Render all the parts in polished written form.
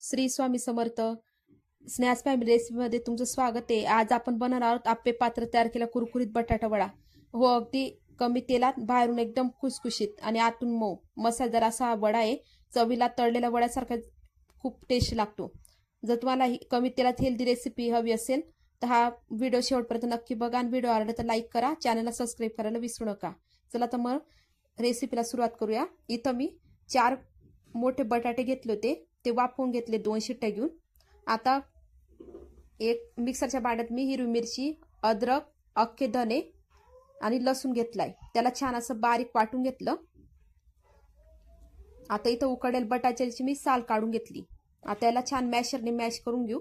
Shri Swami Samarth. Snacks family रेसिपीमध्ये तुमचं स्वागत आहे. आज आपण बनवणार आहोत आप्पे पात्र तयार केला कुरकुरीत बटाटा वडा. हो, अगदी कमी तेलात, बाहेरून एकदम खुसखुशीत आणि आतून मऊ मसालेदार असा हा वडा आहे. चवीला तळलेल्या वड्यासारखा खूप टेस्ट लागतो. जर तुम्हाला कमी तेलात हेल्दी रेसिपी हवी असेल तर हा व्हिडिओ शेवटपर्यंत नक्की बघा आणि व्हिडिओ आवडला तर लाईक करा, चॅनलला सबस्क्राईब करायला विसरू नका. चला तर मग रेसिपीला सुरुवात करूया. इथं मी 4 मोठे बटाटे घेतले होते, ते वाफवून घेतले 2 शिट्ट्या घेऊन. आता एक मिक्सरच्या भांड्यात मी हिरवी मिरची, अद्रक, अख्खे धने आणि लसूण घेतलाय. त्याला छान असं बारीक वाटून घेतलं. आता इथं उकडेल बटाट्याची मी साल काढून घेतली. आता याला छान मॅशरने मॅश करून घेऊ.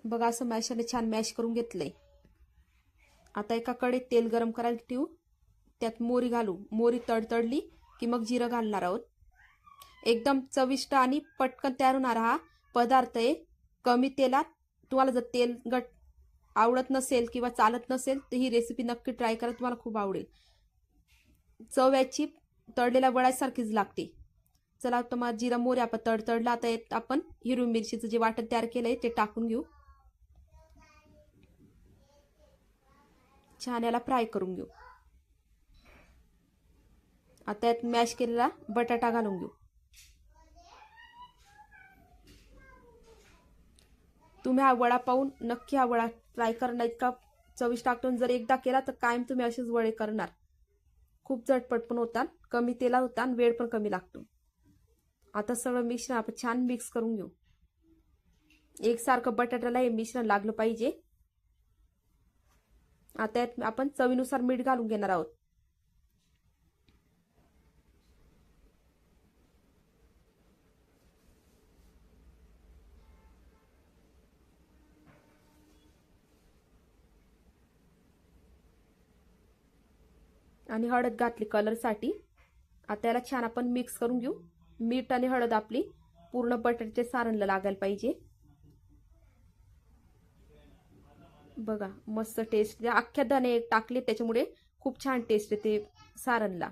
बघा, असं मॅशरने छान मॅश करून घेतलंय. आता एका कढईत तेल गरम करायला ठेवू. त्यात मोहरी घालू. मोहरी तडतडली की मग जिरं घालणार आहोत. एकदम चविष्ट आणि पटकन तयार होणारा हा पदार्थ आहे. कमी तेलात. तुम्हाला जर तेलकट आवडत नसेल किंवा चालत नसेल तर ही रेसिपी नक्की ट्राय करा, तुम्हाला खूप आवडेल. चव याची तळलेल्या वड्यासारखीच लागते. चला, आता मग जिरा मोहरी आपण तडतडला. आता आपण हिरवी मिरचीचं जे वाटण तयार केलंय ते टाकून घेऊ. छान याला फ्राय करून घेऊ. आता यात मॅश केलेला बटाटा घालून घेऊ. तुम्ही हा वडा पाहून नक्की हा वडा ट्राय करणार, इतका चविष्ट लागतो. जर एकदा केला तर कायम तुम्ही असेच वडे करणार. खूप झटपट पण होतात, कमी तेलात होतात आणि वेळ पण कमी लागतो. आता सगळं मिश्रण आपण छान मिक्स करून घेऊ. एकसारखं बटाट्याला हे मिश्रण लागलं पाहिजे. आता यात आपण चवीनुसार मीठ घालून घेणार आहोत. आणि हळद घातली कलरसाठी. आता याला छान आपण मिक्स करून घेऊ. मीठ आणि हळद आपली पूर्ण बटाट्याच्या सारणला लागायला पाहिजे. बघा, मस्त टेस्ट. अख्ख्या धने टाकले त्याच्यामुळे खूप छान टेस्ट येते सारणला.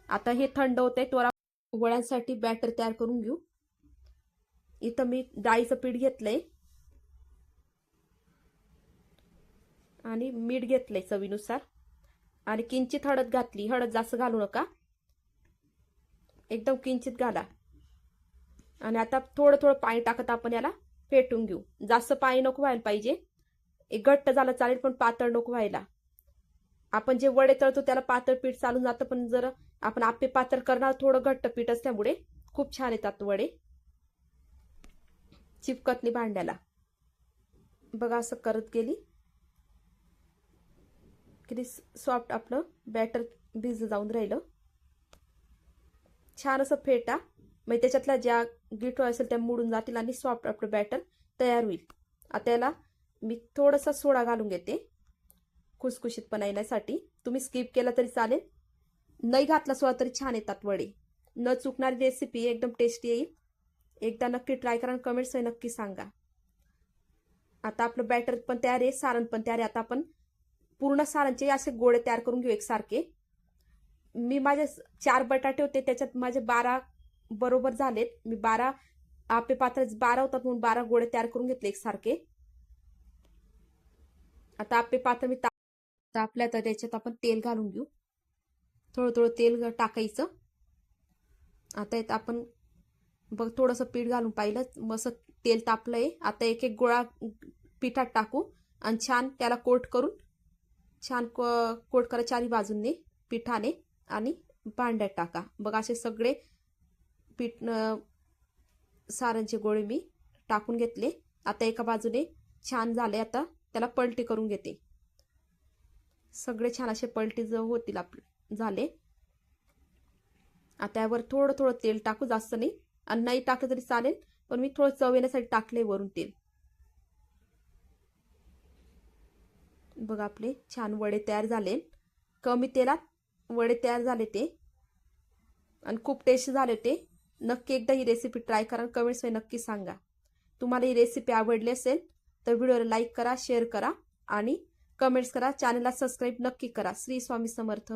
आता हे थंड होते, त्वरा वड्यांसाठी बॅटर तयार करून घेऊ. इथं मी डाळीचं पीठ घेतलंय आणि मीठ घेतलंय चवीनुसार आणि किंचित हळद घातली. हळद जास्त घालू नका, एकदम किंचित घाला. आणि आता थोडं थोडं पाणी टाकत आपण याला फेटून घेऊ. जास्त पाणी नको व्हायला पाहिजे. एक घट्ट झालं चालेल पण पातळ नको व्हायला. आपण जे वडे तळतो त्याला पातळ पीठ चालून जातं, पण जर आपण आप्पे पातळ करणार थोडं घट्ट पीठ असल्यामुळे खूप छान येतात वडे, चिपकत नाही भांड्याला. बघा, असं करत गेली किती सॉफ्ट आपलं बॅटर भिजलं जाऊन राहिलं. छान असं फेटा, म्हणजे त्याच्यातल्या ज्या गिठो असेल त्या मुडून जातील आणि सॉफ्ट आपलं बॅटर तयार होईल. आता याला मी थोडासा सोडा घालून घेते खुसखुशीतपणा येण्यासाठी. तुम्ही स्किप केला तरी चालेल, नाही घातला सोडा तरी छान येतात वडे. न चुकणारी रेसिपी, एकदम टेस्टी येईल. एकदा नक्की ट्राय करा, कमेंट्स नक्की सांगा. आता आपलं बॅटर पण तयार आहे, सारण पण तयार आहे. आता आपण पूर्ण सारणचे असे गोळे तयार करून घेऊ एकसारखे. मी माझे 4 बटाटे होते, त्याच्यात माझे 12 बरोबर झालेत. मी 12 आप्पे पात्र 12 होतात म्हणून 12 गोळे तयार करून घेतले एकसारखे. आता आप्पे पात्र मी तापल्या, तर त्याच्यात आपण तेल घालून घेऊ. थोडं थोडं तेल टाकायचं. आता यात आपण बघ थोडंसं पीठ घालून पाहिलं, मस्त तेल तापलंय. आता एक एक गोळा पिठात टाकू आणि छान त्याला कोट करून छान कोट करा चारी बाजूंनी पिठाने आणि भांड्यात टाका. बघा, असे सगळे पीठ सारणचे गोळे मी टाकून घेतले. आता एका बाजूने छान झाले. आता त्याला पलटी करून घेते. सगळे छान असे पलटी जो होतील आपले झाले. आता यावर थोडं थोडं तेल टाकू, जास्त नाही. आणि नाही टाकलं तरी चालेल, पण मी थोडं चव येण्यासाठी टाकले वरून तेल. बघा, आपले छान वडे तयार झाले. कमी तेलात वडे तयार झाले ते आणि खूप टेस्टी झाले ते. नक्की एकदा ही रेसिपी ट्राय करा, कमेंट्स मध्ये नक्की सांगा. तुम्हाला ही रेसिपी आवडली असेल तर व्हिडिओला लाईक करा, शेअर करा आणि कमेंट्स करा. चॅनलला सबस्क्राईब नक्की करा. श्री स्वामी समर्थ.